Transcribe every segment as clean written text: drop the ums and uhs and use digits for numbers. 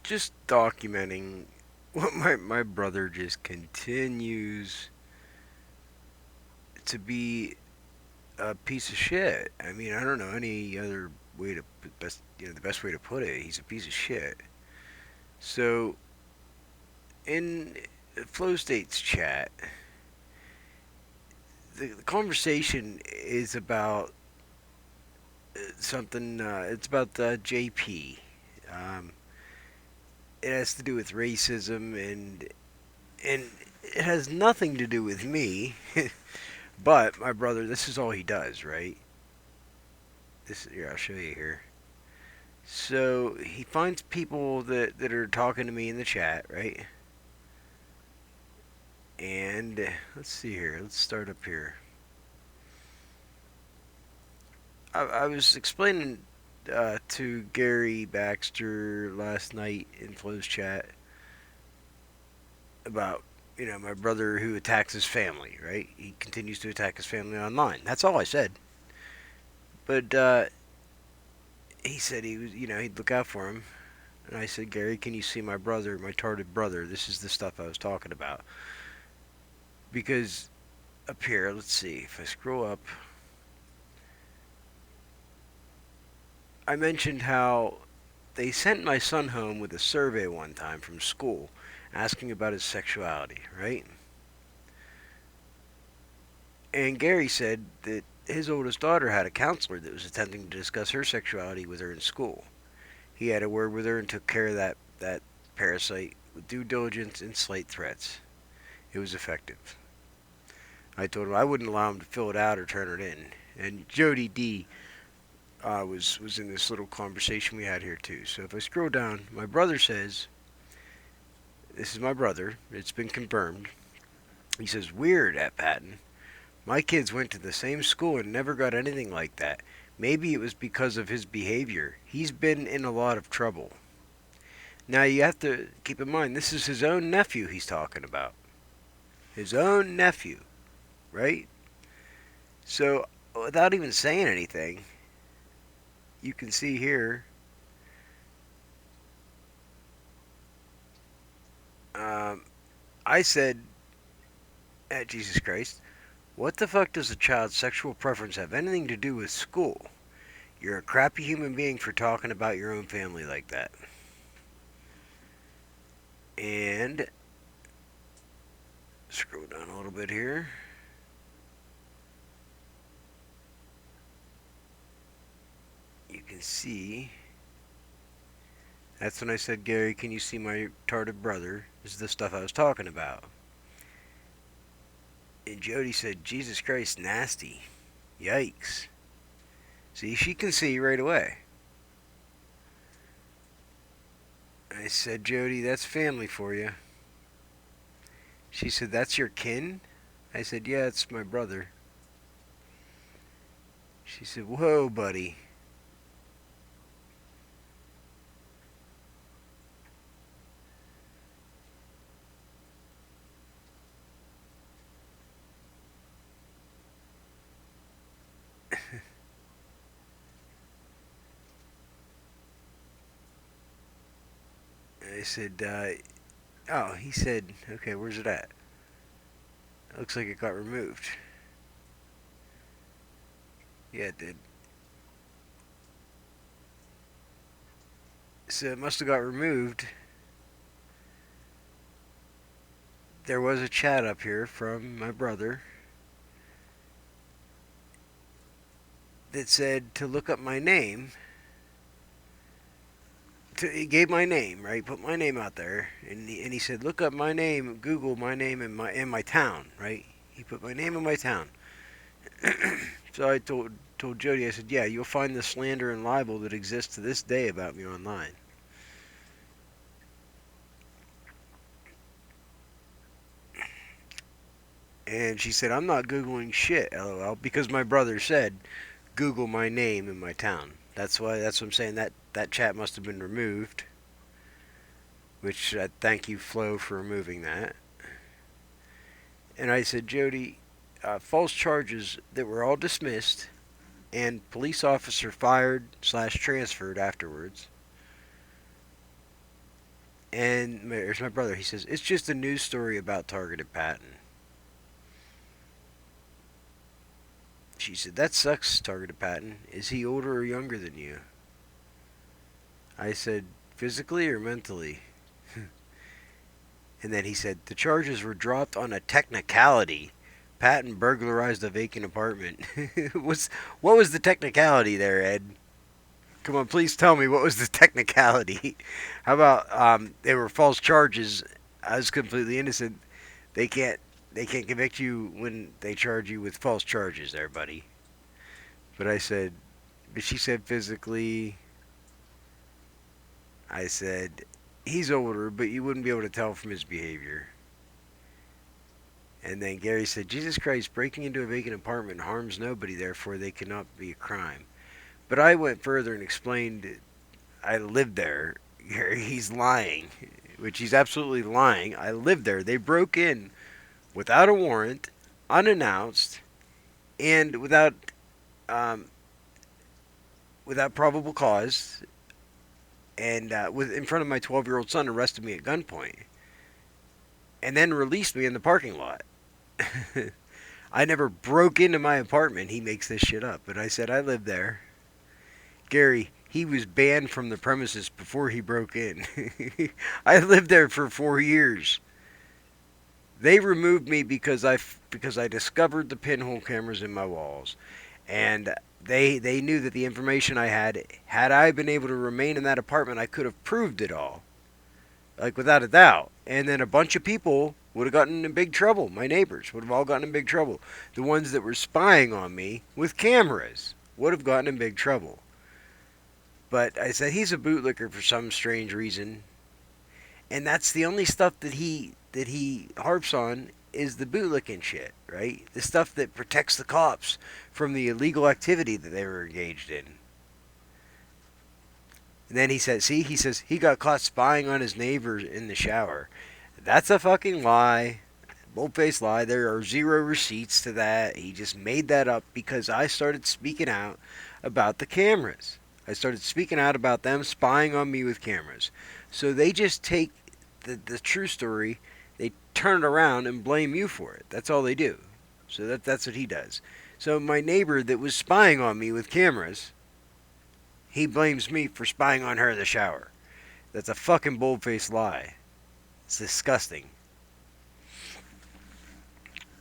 just documenting what my brother just continues to be a piece of shit. I mean, I don't know any other way to the best way to put it. He's a piece of shit. So in Flow State's chat, the conversation is about something. It's about JP. Um, it has to do with racism and it has nothing to do with me. But my brother, this is all he does, right? This here, I'll show you here. So he finds people that are talking to me in the chat, right? And let's see here. Let's start up here. I was explaining to Gary Baxter last night in Flo's chat about my brother who attacks his family. Right? He continues to attack his family online. That's all I said. But he said he was he'd look out for him. And I said, Gary, can you see my brother, my tarded brother? This is the stuff I was talking about. Because up here, let's see, if I scroll up, I mentioned how they sent my son home with a survey one time from school asking about his sexuality, right? And Gary said that his oldest daughter had a counselor that was attempting to discuss her sexuality with her in school. He had a word with her and took care of that parasite with due diligence and slight threats. It was effective. I told him I wouldn't allow him to fill it out or turn it in. And Jody D was in this little conversation we had here too. So if I scroll down, my brother says, "This is my brother. It's been confirmed." He says, "Weird at Patton. My kids went to the same school and never got anything like that. Maybe it was because of his behavior. He's been in a lot of trouble." Now you have to keep in mind this is his own nephew he's talking about. His own nephew, right? So without even saying anything, you can see here. Um, I said, at Jesus Christ, what the fuck does a child's sexual preference have anything to do with school? You're a crappy human being for talking about your own family like that. And scroll down a little bit here. You can see. That's when I said, Gary, can you see my retarded brother? This is the stuff I was talking about. And Jody said, Jesus Christ, nasty. Yikes. See, she can see right away. I said, Jody, that's family for you. She said, that's your kin? I said, yeah, it's my brother. She said, whoa, buddy. I said, oh, he said, okay, where's it at? It looks like it got removed. Yeah, it did. So it must have got removed. There was a chat up here from my brother that said to look up my name. He gave my name, right? Put my name out there, and he said, look up my name, Google my name in my town, right? He put my name in my town. So I told Jody, I said, yeah, you'll find the slander and libel that exists to this day about me online. And she said, I'm not Googling shit, lol, because my brother said, Google my name in my town. That's what I'm saying. That chat must have been removed. Which I thank you, Flo, for removing that. And I said, Jody, false charges that were all dismissed and police officer fired / transferred afterwards. And there's my brother. He says, it's just a news story about targeted Patton. She said, that sucks, targeted Patton. Is he older or younger than you? I said, physically or mentally? And then he said, the charges were dropped on a technicality. Patton burglarized a vacant apartment. What was the technicality there, Ed? Come on, please tell me what was the technicality. How about they were false charges? I was completely innocent. They can't they can't convict you when they charge you with false charges, there, buddy. But I said, but she said physically. I said, he's older, but you wouldn't be able to tell from his behavior. And then Gary said, Jesus Christ, breaking into a vacant apartment harms nobody, therefore they cannot be a crime. But I went further and explained I lived there. Gary, he's lying, which he's absolutely lying. I lived there. They broke in without a warrant, unannounced, and um, without probable cause, and with in front of my 12-year-old son, arrested me at gunpoint, and then released me in the parking lot. I never broke into my apartment. He makes this shit up, but I said I lived there. Gary, he was banned from the premises before he broke in. I lived there for 4 years. They removed me because I discovered the pinhole cameras in my walls, and they knew that the information I had I been able to remain in that apartment, I could have proved it all, like without a doubt. And then a bunch of people would have gotten in big trouble. My neighbors would have all gotten in big trouble. The ones that were spying on me with cameras would have gotten in big trouble. But I said he's a bootlicker for some strange reason, and that's the only stuff that he harps on is the bootlicking shit, right? The stuff that protects the cops from the illegal activity that they were engaged in. And then he says he got caught spying on his neighbors in the shower. That's a fucking lie. Bold-faced lie. There are zero receipts to that. He just made that up because I started speaking out about the cameras. I started speaking out about them spying on me with cameras. So they just take the true story, they turn it around and blame you for it. That's all they do. So that's what he does. So my neighbor that was spying on me with cameras, he blames me for spying on her in the shower. That's a fucking bold-faced lie. It's disgusting.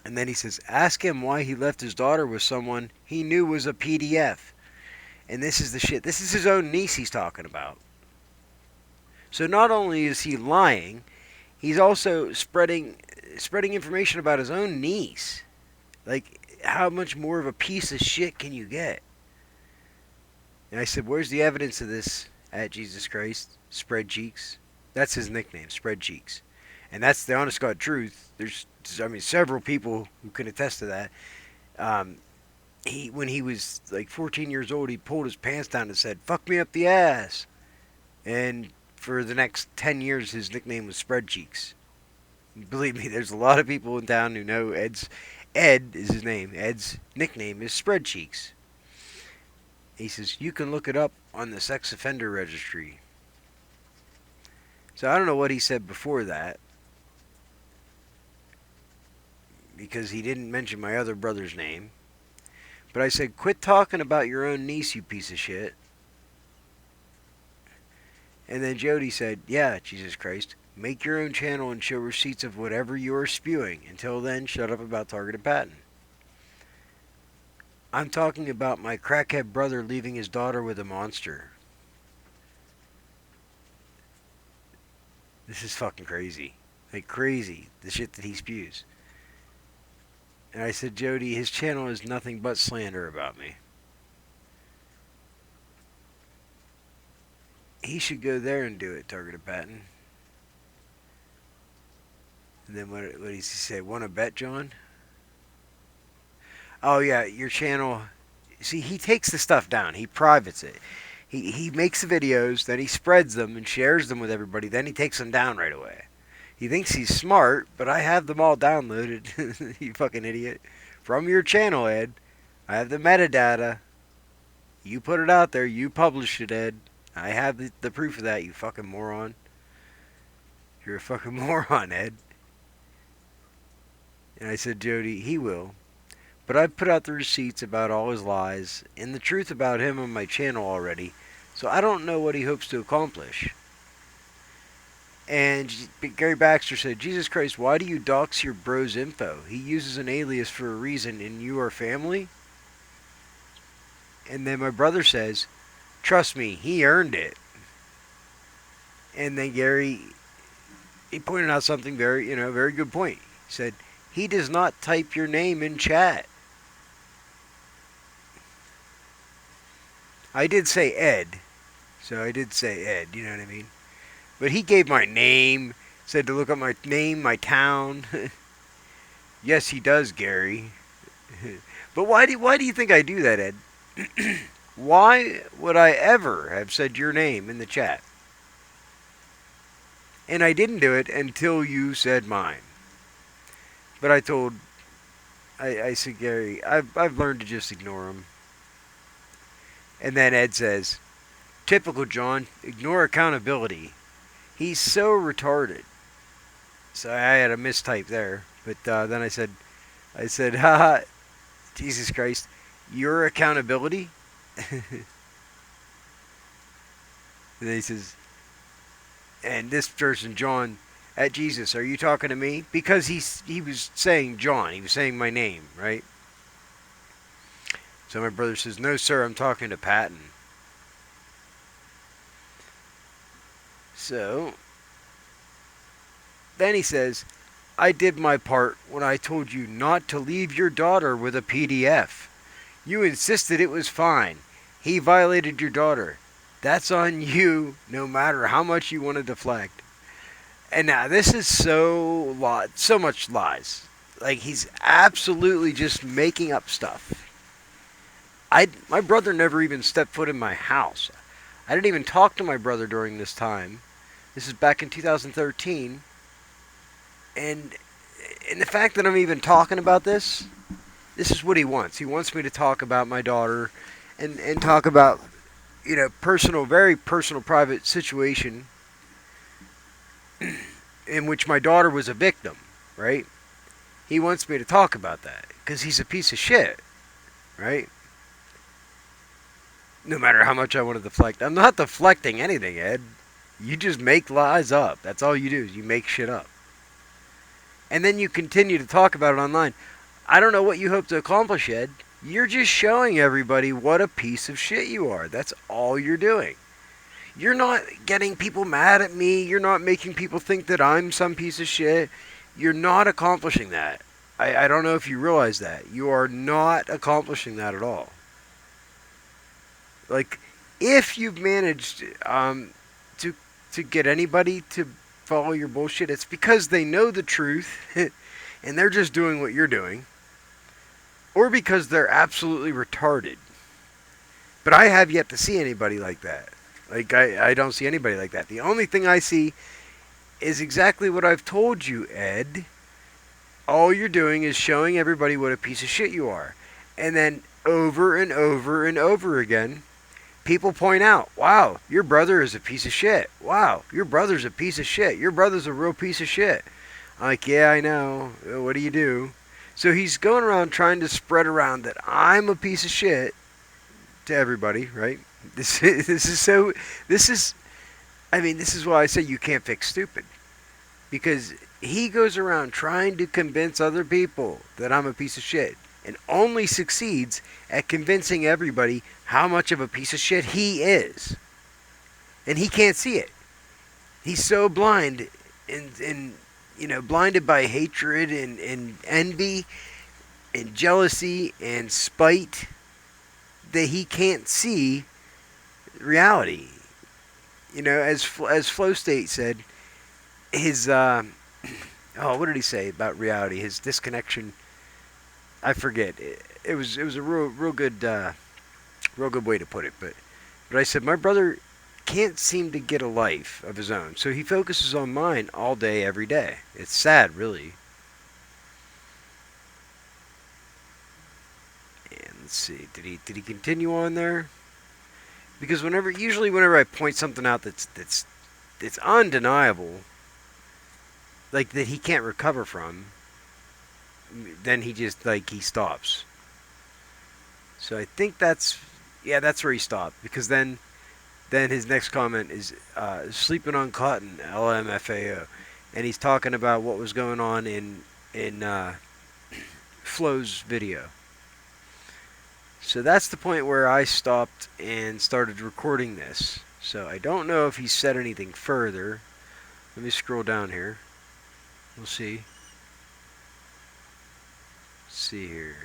And then he says, ask him why he left his daughter with someone he knew was a PDF. And this is the shit. This is his own niece he's talking about. So not only is he lying, he's also spreading information about his own niece. Like, how much more of a piece of shit can you get? And I said, where's the evidence of this at Jesus Christ? Spread Cheeks. That's his nickname, Spread Cheeks. And that's the honest God truth. There's, several people who can attest to that. When he was like 14 years old, he pulled his pants down and said, fuck me up the ass. And for the next 10 years, his nickname was Spread Cheeks. Believe me, there's a lot of people in town who know Ed is his name. Ed's nickname is Spread Cheeks. He says, you can look it up on the sex offender registry. So I don't know what he said before that, because he didn't mention my other brother's name. But I said, quit talking about your own niece, you piece of shit. And then Jody said, yeah, Jesus Christ, make your own channel and show receipts of whatever you are spewing. Until then, shut up about targeted Patton. I'm talking about my crackhead brother leaving his daughter with a monster. This is fucking crazy. Like crazy, the shit that he spews. And I said, Jody, his channel is nothing but slander about me. He should go there and do it, targeted Patton. And then what did he say? Want to bet, John? Oh, yeah, your channel. See, he takes the stuff down. He privates it. He makes the videos, then he spreads them and shares them with everybody. Then he takes them down right away. He thinks he's smart, but I have them all downloaded. You fucking idiot. From your channel, Ed. I have the metadata. You put it out there. You published it, Ed. I have the proof of that, you fucking moron. You're a fucking moron, Ed. And I said, Jody, he will. But I've put out the receipts about all his lies and the truth about him on my channel already, so I don't know what he hopes to accomplish. And Gary Baxter said, Jesus Christ, why do you dox your bro's info? He uses an alias for a reason, and you are family? And then my brother says, trust me, he earned it. And then Gary, he pointed out something very good point. He said, he does not type your name in chat. I did say Ed, so I did say Ed, you know what I mean? But he gave my name, said to look up my name, my town. Yes, he does, Gary. But why do you think I do that, Ed? Why would I ever have said your name in the chat? And I didn't do it until you said mine. But I said, Gary, I've learned to just ignore him. And then Ed says, typical John, ignore accountability. He's so retarded. So I had a mistype there. But then I said, haha, Jesus Christ, your accountability? And then he says, and this person, John, at Jesus, are you talking to me? Because he was saying John. He was saying my name, right? So my brother says, no, sir, I'm talking to Patton. So then he says, I did my part when I told you not to leave your daughter with a PDF. You insisted it was fine. He violated your daughter. That's on you, no matter how much you want to deflect. And now this is so much lies. Like, he's absolutely just making up stuff. My brother never even stepped foot in my house. I didn't even talk to my brother during this time. This is back in 2013. And the fact that I'm even talking about this is what he wants. He wants me to talk about my daughter and talk about, personal, very personal, private situation in which my daughter was a victim, right? He wants me to talk about that because he's a piece of shit, right? No matter how much I want to deflect. I'm not deflecting anything, Ed. You just make lies up. That's all you do, is you make shit up. And then you continue to talk about it online. I don't know what you hope to accomplish, Ed. You're just showing everybody what a piece of shit you are. That's all you're doing. You're not getting people mad at me. You're not making people think that I'm some piece of shit. You're not accomplishing that. I don't know if you realize that. You are not accomplishing that at all. Like, if you've managed to get anybody to follow your bullshit, it's because they know the truth and they're just doing what you're doing, or because they're absolutely retarded. But I have yet to see anybody like that. Like, I don't see anybody like that. The only thing I see is exactly what I've told you, Ed. All you're doing is showing everybody what a piece of shit you are. And then over and over and over again, people point out, wow, your brother is a piece of shit. Wow, your brother's a piece of shit. Your brother's a real piece of shit. I'm like, yeah, I know. What do you do? So he's going around trying to spread around that I'm a piece of shit to everybody, right? This is why I say you can't fix stupid. Because he goes around trying to convince other people that I'm a piece of shit, and only succeeds at convincing everybody how much of a piece of shit he is. And he can't see it. He's so blind and blinded by hatred and envy and jealousy and spite that he can't see reality. As Flow State said, his what did he say about reality? His disconnection. I forget. It was a real good way to put it. But I said my brother can't seem to get a life of his own, so he focuses on mine all day, every day. It's sad, really. And let's see. Did he continue on there? Because usually whenever I point something out that's undeniable, like that he can't recover from, then he just like he stops. So I think that's where he stopped, because then his next comment is sleeping on cotton, LMFAO, and he's talking about what was going on in Flo's video. So that's the point where I stopped and started recording this. So I don't know if he said anything further. Let me scroll down here. We'll see. Let's see here.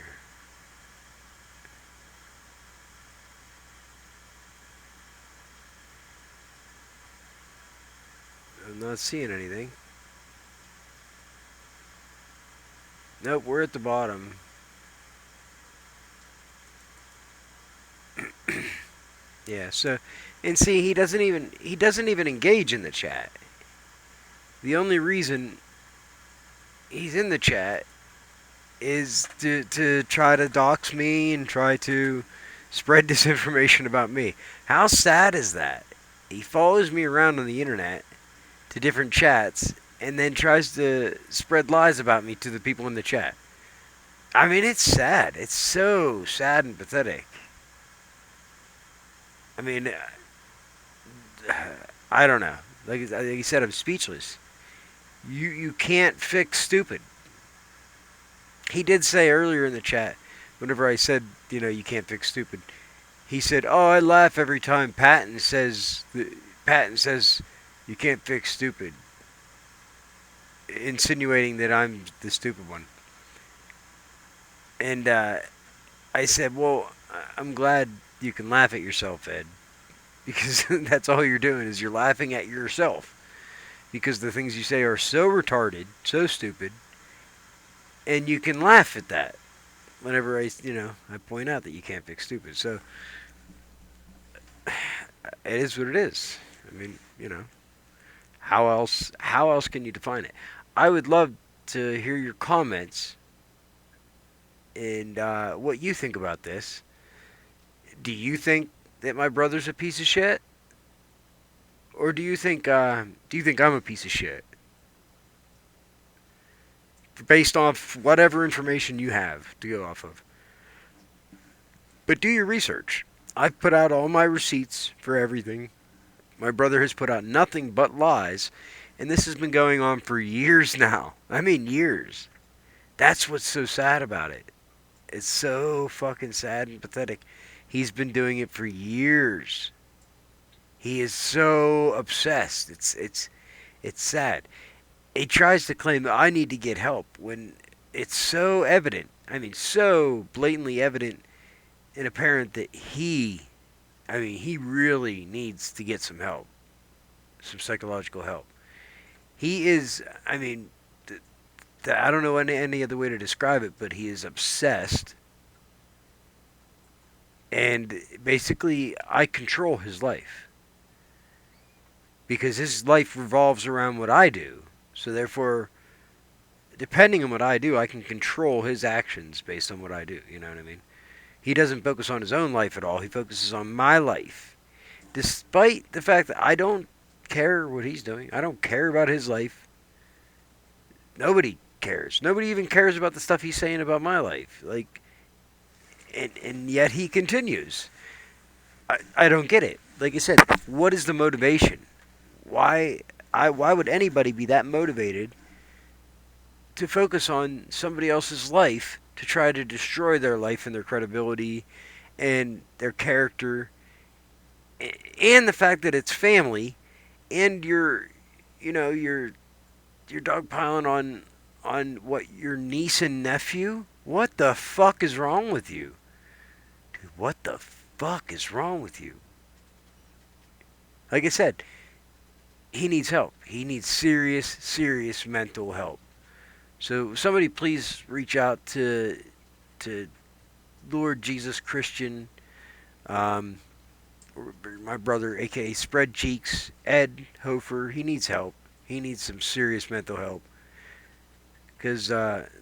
I'm not seeing anything. Nope, we're at the bottom. Yeah, so and see he doesn't even engage in the chat. The only reason he's in the chat is to try to dox me and try to spread disinformation about me. How sad is that? He follows me around on the internet to different chats and then tries to spread lies about me to the people in the chat. I mean, it's sad. It's so sad and pathetic. I mean, I don't know. Like you said, I'm speechless. You can't fix stupid. He did say earlier in the chat, whenever I said, you can't fix stupid, he said, "Oh, I laugh every time Patton says you can't fix stupid," insinuating that I'm the stupid one. And I said, "Well, I'm glad you can laugh at yourself, Ed, because that's all you're doing is you're laughing at yourself, because the things you say are so retarded, so stupid, and you can laugh at that whenever I point out that you can't fix stupid." So it is what it is. I mean, how else can you define it? I would love to hear your comments and what you think about this. Do you think that my brother's a piece of shit, or do you think I'm a piece of shit? Based off whatever information you have to go off of. But do your research. I've put out all my receipts for everything. My brother has put out nothing but lies, and this has been going on for years now. I mean, years. That's what's so sad about it. It's so fucking sad and pathetic. He's been doing it for years. He is so obsessed. It's sad. He tries to claim that I need to get help when it's so evident. I mean, so blatantly evident and apparent that he really needs to get some help, some psychological help. He is, I mean, I don't know any other way to describe it, but he is obsessed. And basically, I control his life. Because his life revolves around what I do. So therefore, depending on what I do, I can control his actions based on what I do. You know what I mean? He doesn't focus on his own life at all. He focuses on my life. Despite the fact that I don't care what he's doing. I don't care about his life. Nobody cares. Nobody even cares about the stuff he's saying about my life. And yet he continues. I don't get it. Like I said, what is the motivation? Why would anybody be that motivated to focus on somebody else's life to try to destroy their life and their credibility and their character and the fact that it's family and you're dogpiling on what, your niece and nephew? What the fuck is wrong with you? Dude, what the fuck is wrong with you? Like I said, he needs help. He needs serious mental help. So somebody please reach out to Lord Jesus Christian, my brother, aka Spread Cheeks, Ed Hofer. He needs help. He needs some serious mental help. Because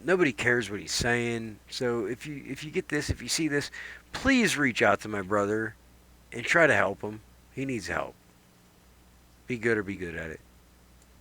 nobody cares what he's saying. So if you get this, if you see this, please reach out to my brother and try to help him. He needs help. Be good or be good at it.